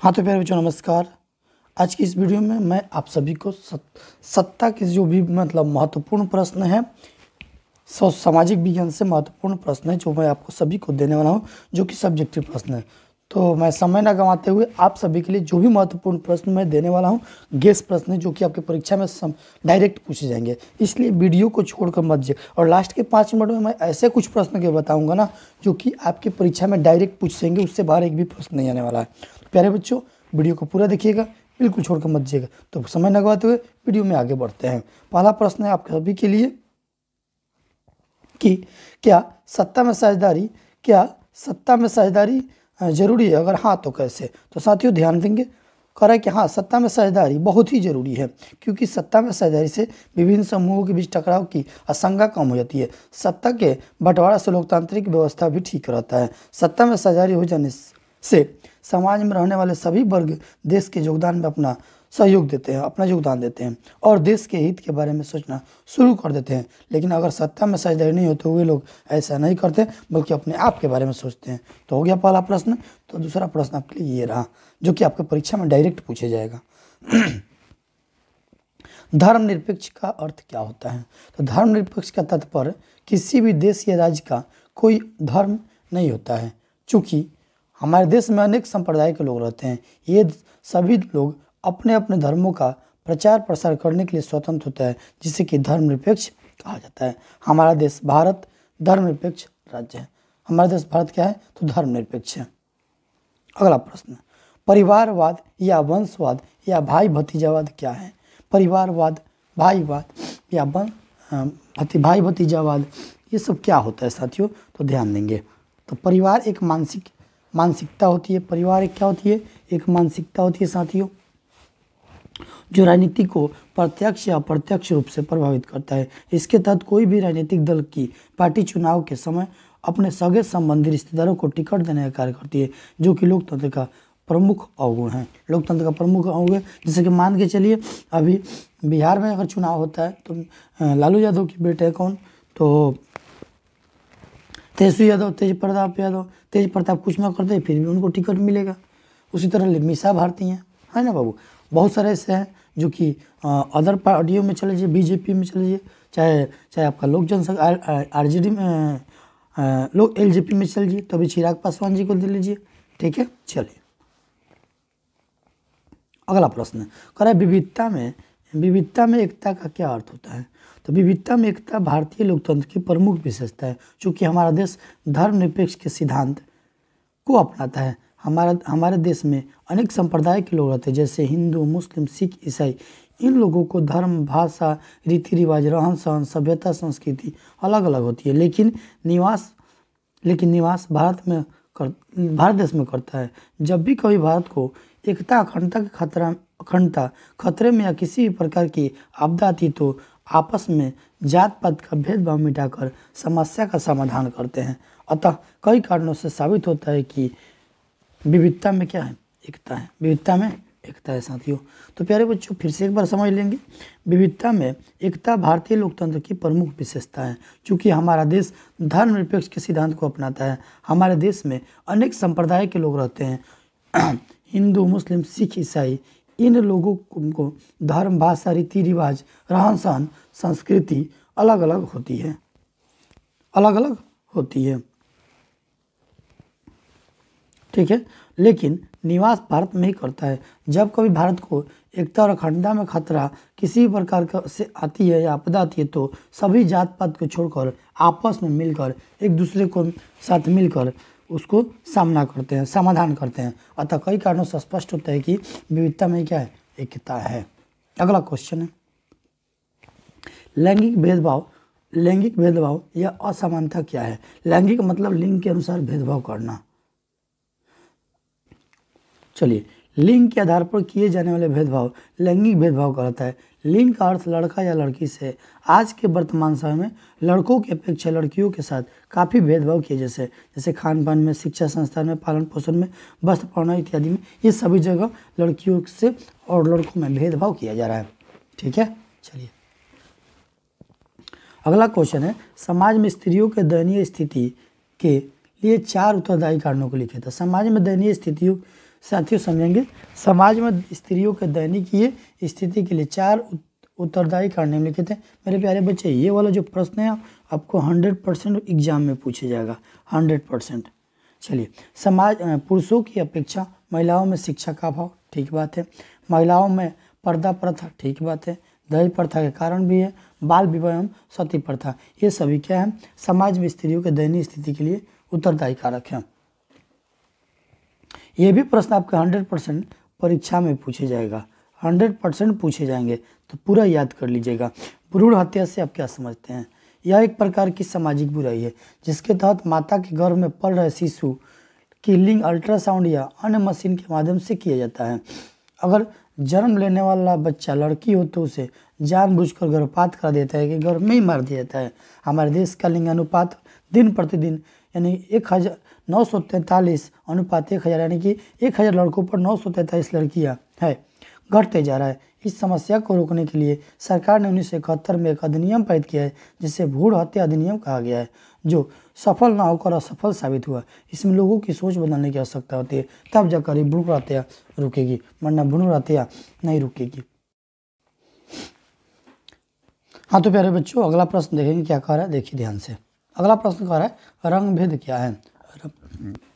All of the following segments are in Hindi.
हाँ तो प्यारे बच्चों नमस्कार। आज की इस वीडियो में मैं आप सभी को सत्ता के जो भी महत्वपूर्ण प्रश्न है, सामाजिक विज्ञान से महत्वपूर्ण प्रश्न है जो मैं आपको सभी को देने वाला हूँ, जो कि सब्जेक्टिव प्रश्न है। तो मैं समय ना गंवाते हुए आप सभी के लिए जो भी महत्वपूर्ण प्रश्न मैं देने वाला हूँ, गेस प्रश्न है जो कि आपके परीक्षा में डायरेक्ट पूछे जाएंगे, इसलिए वीडियो को छोड़कर मत जाइए। और लास्ट के 5 मिनट में मैं ऐसे कुछ प्रश्न के बताऊँगा ना जो कि आपके परीक्षा में डायरेक्ट पूछ जाएंगे, उससे बाहर एक भी प्रश्न नहीं आने वाला है। प्यारे बच्चों वीडियो को पूरा देखिएगा, बिल्कुल छोड़कर मत जाइएगा। तो समय न गवाते हुए वीडियो में आगे बढ़ते हैं। पहला प्रश्न है आप सभी के लिए कि क्या सत्ता में साझेदारी जरूरी है, अगर हाँ तो कैसे। तो साथियों ध्यान देंगे, कह रहा है कि हाँ सत्ता में साझेदारी बहुत ही जरूरी है, क्योंकि सत्ता में साझेदारी से विभिन्न समूहों के बीच टकराव की आशंका कम हो जाती है। सत्ता के बंटवारा से लोकतांत्रिक व्यवस्था भी ठीक रहता है। सत्ता में साझेदारी हो जाने से समाज में रहने वाले सभी वर्ग देश के योगदान में अपना योगदान देते हैं और देश के हित के बारे में सोचना शुरू कर देते हैं। लेकिन अगर सत्ता में साझेदारी नहीं हो तो वे लोग ऐसा नहीं करते, बल्कि अपने आप के बारे में सोचते हैं। तो हो गया पहला प्रश्न। तो दूसरा प्रश्न आपके लिए ये रहा, जो कि आपके परीक्षा में डायरेक्ट पूछे जाएगा। धर्मनिरपेक्ष का अर्थ क्या होता है। तो धर्मनिरपेक्ष का तात्पर्य किसी भी देश या राज्य का कोई धर्म नहीं होता है। चूँकि हमारे देश में अनेक संप्रदाय के लोग रहते हैं, ये सभी लोग अपने अपने धर्मों का प्रचार प्रसार करने के लिए स्वतंत्र होता है, जिसे कि धर्मनिरपेक्ष कहा जाता है। हमारा देश भारत धर्मनिरपेक्ष राज्य है। हमारा देश भारत क्या है, तो धर्मनिरपेक्ष है। अगला प्रश्न, परिवारवाद या वंशवाद या भाई भतीजावाद क्या है। परिवारवाद, भाईवाद या भाई भतीजावाद, ये सब क्या होता है साथियों। तो ध्यान देंगे। तो परिवार एक मानसिकता होती है। परिवार एक क्या होती है, एक मानसिकता होती है साथियों, जो राजनीति को प्रत्यक्ष या अप्रत्यक्ष रूप से प्रभावित करता है। इसके तहत कोई भी राजनीतिक दल की पार्टी चुनाव के समय अपने सगे संबंधी रिश्तेदारों को टिकट देने का कार्य करती है, जो कि लोकतंत्र का प्रमुख अवगुण है। लोकतंत्र का प्रमुख अवगुण, जैसे कि मान के चलिए अभी बिहार में अगर चुनाव होता है तो लालू यादव के बेटे कौन, तो तेजस्वी यादव, तेज प्रताप कुछ ना करते फिर भी उनको टिकट मिलेगा। उसी तरह मीसा भारती हैं, है ना बाबू। बहुत सारे ऐसे हैं जो कि अदर पार्टियों में चले जाइए, बीजेपी में चले जाइए, चाहे आपका लोक जनशक्ति आरजेडी में, लोग एलजेपी में चल जाइए, तो अभी चिराग पासवान जी को दे लीजिए। ठीक है, चलिए अगला प्रश्न कह रहा है विविधता में एकता का क्या अर्थ होता है। तो विविधता में एकता भारतीय लोकतंत्र की प्रमुख विशेषता है। चूँकि हमारा देश धर्मनिरपेक्ष के सिद्धांत को अपनाता है। हमारे देश में अनेक संप्रदाय के लोग रहते हैं, जैसे हिंदू, मुस्लिम, सिख, ईसाई। इन लोगों को धर्म, भाषा, रीति रिवाज, रहन सहन, सभ्यता, संस्कृति अलग अलग होती है, लेकिन निवास भारत देश में करता है। जब भी कभी भारत को एकता अखंडता खतरे में या किसी भी प्रकार की आपदा आती तो आपस में जात पात का भेदभाव मिटाकर समस्या का समाधान करते हैं। अतः कई कारणों से साबित होता है कि विविधता में क्या है, एकता है। विविधता में एकता है साथियों। तो प्यारे बच्चों फिर से एक बार समझ लेंगे, विविधता में एकता भारतीय लोकतंत्र की प्रमुख विशेषता है। चूँकि हमारा देश धर्मनिरपेक्ष के सिद्धांत को अपनाता है। हमारे देश में अनेक संप्रदाय के लोग रहते हैं, हिंदू, मुस्लिम, सिख, ईसाई। इन लोगों को धर्म, भाषा, रीति रिवाज, रहन सहन, संस्कृति अलग अलग होती है। ठीक है, लेकिन निवास भारत में ही करता है। जब कभी भारत को एकता और अखंडता में खतरा किसी प्रकार का से आती है या आपदा आती है तो सभी जात पात को छोड़कर आपस में मिलकर एक दूसरे को साथ मिलकर उसको समाधान करते हैं। अतः कई कारणों से स्पष्ट होता है कि विविधता में क्या है, एकता है। अगला क्वेश्चन है, लैंगिक भेदभाव या असमानता क्या है। लैंगिक मतलब लिंग के अनुसार भेदभाव करना। चलिए, लिंग के आधार पर किए जाने वाले भेदभाव लैंगिक भेदभाव कहलाता है। लिंग का अर्थ लड़का या लड़की से। आज के वर्तमान समय में लड़कों की अपेक्षा लड़कियों के साथ काफ़ी भेदभाव किए, जैसे खान पान में, शिक्षा संस्थान में, पालन पोषण में, वस्त्र पहनावा इत्यादि में। ये सभी जगह लड़कियों से और लड़कों में भेदभाव किया जा रहा है। ठीक है, चलिए अगला क्वेश्चन है, समाज में स्त्रियों के दयनीय स्थिति के लिए 4 उत्तरदायी कारणों को लिखे। तो समाज में दयनीय साथियों समझेंगे समाज में स्त्रियों के दयनीय स्थिति के लिए 4 उत्तरदायी कारण निम्नलिखित हैं। मेरे प्यारे बच्चे, ये वाला जो प्रश्न है आपको 100% एग्जाम में पूछा जाएगा, 100%। चलिए, समाज पुरुषों की अपेक्षा महिलाओं में शिक्षा का अभाव, ठीक बात है। महिलाओं में पर्दा प्रथा, ठीक बात है। दहेज प्रथा के कारण भी है। बाल विवाह एवं सती प्रथा, ये सभी क्या है, समाज में स्त्रियों के दयनीय स्थिति के लिए उत्तरदायी कारक है। ये भी प्रश्न आपके 100% परीक्षा में पूछे जाएगा, 100% पूछे जाएंगे, तो पूरा याद कर लीजिएगा। भ्रूण हत्या से आप क्या समझते हैं? यह एक प्रकार की सामाजिक बुराई है जिसके तहत माता के गर्भ में पल रहे शिशु की लिंग अल्ट्रासाउंड या अन्य मशीन के माध्यम से किया जाता है। अगर जन्म लेने वाला बच्चा लड़की हो तो उसे जानबूझकर गर्भपात करा देता है कि गर्भ में ही मार दिया जाता है। हमारे देश का लिंग अनुपात दिन प्रतिदिन यानी 1943 अनुपात 1000 यानी कि 1000 लड़कों पर 943 लड़कियां है, घटते जा रहा है। इस समस्या को रोकने के लिए सरकार ने 1971 में एक अधिनियम पारित किया है जिसे भ्रूण हत्या अधिनियम कहा गया है, जो सफल ना होकर असफल साबित हुआ। इसमें लोगों की सोच बदलने की आवश्यकता होती है, तब जाकर ये भ्रूण हत्या रुकेगी, वरना भ्रूण हत्या नहीं रुकेगी। हाँ तो प्यारे बच्चों, अगला प्रश्न देखेंगे क्या कह रहा है, देखिए ध्यान से। अगला प्रश्न कह रहा है रंग भेद क्या है।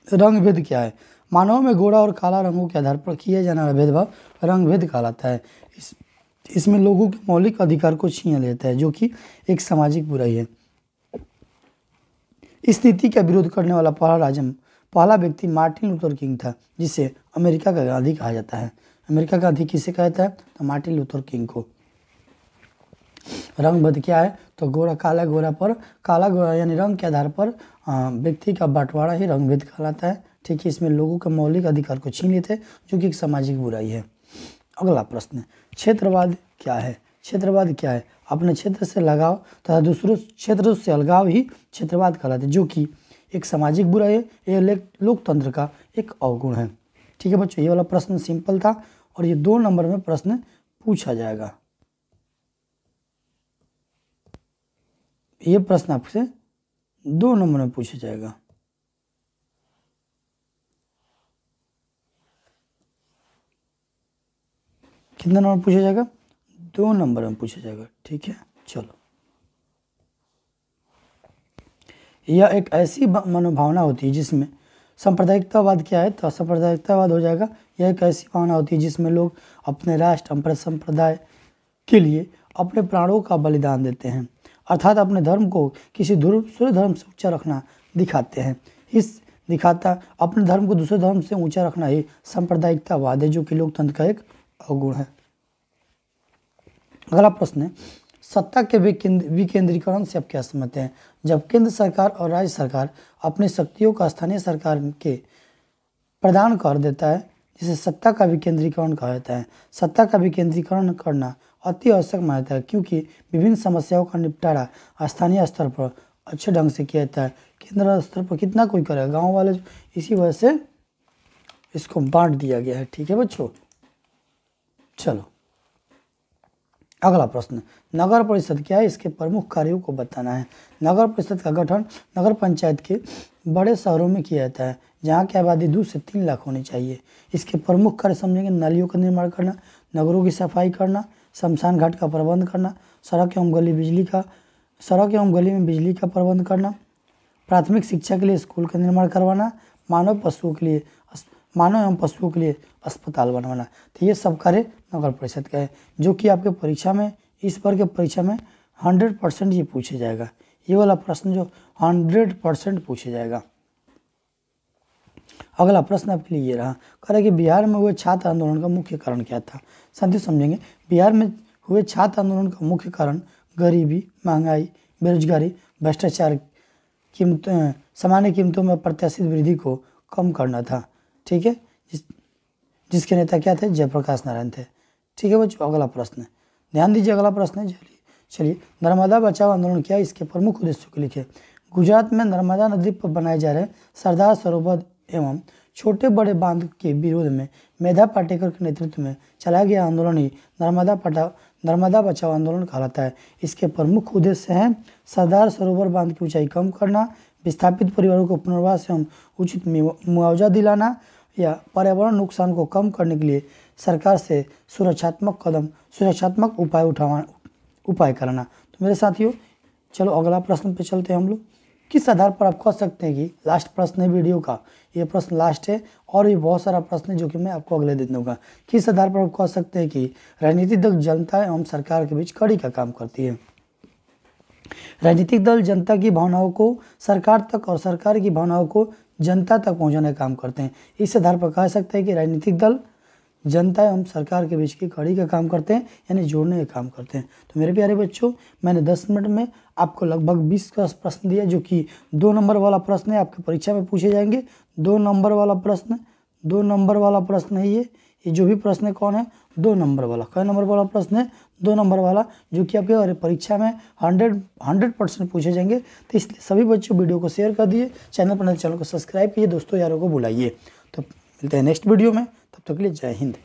रंग भेद क्या है? मानव में गोरा और काला रंगों के आधार पर किया जाने वाला भेदभाव रंग भेद कहलाता है। इसमें लोगों के मौलिक अधिकार को छीन लेता है, जो कि एक सामाजिक बुराई है। इस स्थिति का विरोध करने वाला पहला व्यक्ति मार्टिन लूथर किंग था, जिसे अमेरिका का गांधी कहा जाता है। अमेरिका गांधी किसे कहता है? तो मार्टिन लूथर किंग को। रंग भेद क्या है? तो गोरा काला गोरा पर काला गोरा यानी रंग के आधार पर व्यक्ति का बंटवारा ही रंग भेद कहलाता है। ठीक है, इसमें लोगों के मौलिक अधिकार को छीन लेते हैं, जो कि एक सामाजिक बुराई है। अगला प्रश्न, क्षेत्रवाद क्या है? क्षेत्रवाद क्या है? अपने क्षेत्र से लगाव तथा दूसरों क्षेत्रों से अलगाव ही क्षेत्रवाद कहलाते हैं, जो कि एक सामाजिक बुराई है। यह लोकतंत्र का एक अवगुण है। ठीक है बच्चों, ये वाला प्रश्न सिंपल था और ये 2 नंबर में प्रश्न पूछा जाएगा। ये प्रश्न आपसे 2 नंबर में पूछा जाएगा। कितना नंबर पूछा जाएगा? 2 नंबर में पूछा जाएगा। ठीक है, चलो। यह एक ऐसी मनोभावना होती है जिसमें सांप्रदायिकतावाद क्या है? तो सांप्रदायिकतावाद हो जाएगा। यह एक ऐसी भावना होती है जिसमें लोग अपने राष्ट्र अपने संप्रदाय के लिए अपने प्राणों का बलिदान देते हैं, अर्थात अपने धर्म को किसी दूसरे धर्म से ऊंचा रखना दिखाते हैं। अपने धर्म को दूसरे धर्म से ऊंचा रखना ही सांप्रदायिकतावाद है, जो कि लोकतंत्र का एक अवगुण है। अगला प्रश्न है सत्ता के विकेंद्रीकरण से आप क्या समझते हैं? जब केंद्र सरकार और राज्य सरकार अपनी शक्तियों का स्थानीय सरकार के प्रदान कर देता है, जिसे सत्ता का विकेंद्रीकरण कहा जाता है। सत्ता का विकेंद्रीकरण करना अति आवश्यक माना जाता है, क्योंकि विभिन्न समस्याओं का निपटारा स्थानीय स्तर पर अच्छे ढंग से किया जाता है। केंद्र स्तर पर कितना कोई करेगा, गांव वाले, इसी वजह से इसको बांट दिया गया है। ठीक है बच्चों, चलो अगला प्रश्न, नगर परिषद क्या है? इसके प्रमुख कार्यों को बताना है। नगर परिषद का गठन नगर पंचायत के बड़े शहरों में किया जाता है, जहाँ की आबादी 2 से 3 लाख होनी चाहिए। इसके प्रमुख कार्य समझेंगे, नालियों का निर्माण करना, नगरों की सफाई करना, शमशान घाट का प्रबंध करना, सड़क एवं गली में बिजली का प्रबंध करना, प्राथमिक शिक्षा के लिए स्कूल का निर्माण करवाना, मानव एवं पशुओं के लिए अस्पताल बनवाना। तो ये सब कार्य नगर परिषद का है, जो कि आपके परीक्षा में, इस बार के परीक्षा में 100% ये पूछे जाएगा। ये वाला प्रश्न जो 100% पूछे जाएगा। अगला प्रश्न आपके लिए ये रहा, कह रहा है कि बिहार में हुए छात्र आंदोलन का मुख्य कारण क्या था? साथियों समझेंगे, बिहार में हुए छात्र आंदोलन का मुख्य कारण गरीबी, महंगाई, बेरोजगारी, भ्रष्टाचार, सामान्य कीमतों में अप्रत्याशित वृद्धि को कम करना था। ठीक है, जिसके नेता क्या थे? जयप्रकाश नारायण थे। ठीक है बच्चों, अगला प्रश्न ध्यान दीजिए। अगला प्रश्न है, चलिए नर्मदा बचाओ आंदोलन क्या है? इसके प्रमुख उद्देश्यों को लिखे। गुजरात में नर्मदा नदी पर बनाए जा रहे सरदार सरोवर एवं छोटे बड़े बांध के विरोध में मेधा पाटेकर के नेतृत्व में चलाया गया आंदोलन ही नर्मदा बचाओ आंदोलन कहलाता है। इसके प्रमुख उद्देश्य हैं सरदार सरोवर बांध की ऊंचाई कम करना, विस्थापित परिवारों को पुनर्वास एवं उचित मुआवजा दिलाना, या पर्यावरण नुकसान को कम करने के लिए सरकार से सुरक्षात्मक उपाय कराना। तो मेरे साथियों, चलो अगला प्रश्न पे चलते हैं हम लोग। किस आधार पर आप कह सकते हैं कि लास्ट प्रश्न है वीडियो का, ये प्रश्न लास्ट है और भी बहुत सारा प्रश्न है जो कि मैं आपको अगले दिन दूंगा। किस आधार पर आप कह सकते हैं कि राजनीतिक दल जनता एवं सरकार के बीच कड़ी का काम करती है? राजनीतिक दल जनता की भावनाओं को सरकार तक और सरकार की भावनाओं को जनता तक पहुंचाने का काम करते हैं। इस आधार पर कह सकते हैं कि राजनीतिक दल जनता एवं सरकार के बीच की कड़ी का काम करते हैं, यानी जोड़ने का काम करते हैं। तो मेरे प्यारे बच्चों, मैंने 10 मिनट में आपको लगभग 20 का प्रश्न दिया, जो कि 2 नंबर वाला प्रश्न है, आपकी परीक्षा में पूछे जाएंगे। 2 नंबर वाला प्रश्न है ये जो भी प्रश्न है कौन है? 2 नंबर वाला। कई नंबर वाला प्रश्न है? 2 नंबर वाला, जो कि आपके परीक्षा में 100% पूछे जाएंगे। तो इसलिए सभी बच्चों वीडियो को शेयर कर दिए, चैनल पर नए चैनल को सब्सक्राइब कीजिए, दोस्तों यारों को बुलाइए। तो मिलते हैं नेक्स्ट वीडियो में, तब तक के लिए जय हिंद।